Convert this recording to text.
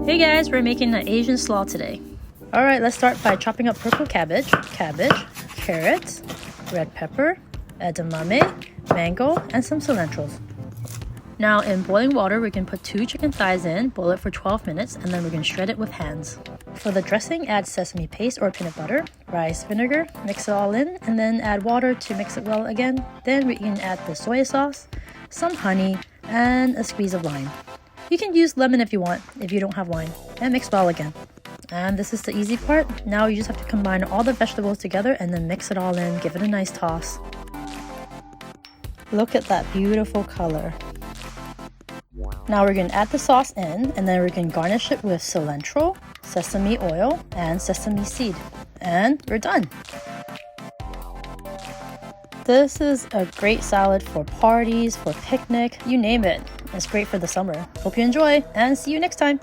Hey guys, we're making an Asian slaw today. Alright, let's start by chopping up purple cabbage, carrots, red pepper, edamame, mango, and some cilantro. Now in boiling water, we can put 2 chicken thighs in, boil it for 12 minutes, and then we're going to shred it with hands. For the dressing, add sesame paste or peanut butter, rice vinegar, mix it all in, and then add water to mix it well again. Then we can add the soy sauce, some honey, and a squeeze of lime. You can use lemon if you want, if you don't have lime, and mix well again. And this is the easy part. Now you just have to combine all the vegetables together and then mix it all in, give it a nice toss. Look at that beautiful color. Now we're going to add the sauce in, and then we're going to garnish it with cilantro, sesame oil, and sesame seed. And we're done. This is a great salad for parties, for picnic, you name it. It's great for the summer. Hope you enjoy, and see you next time.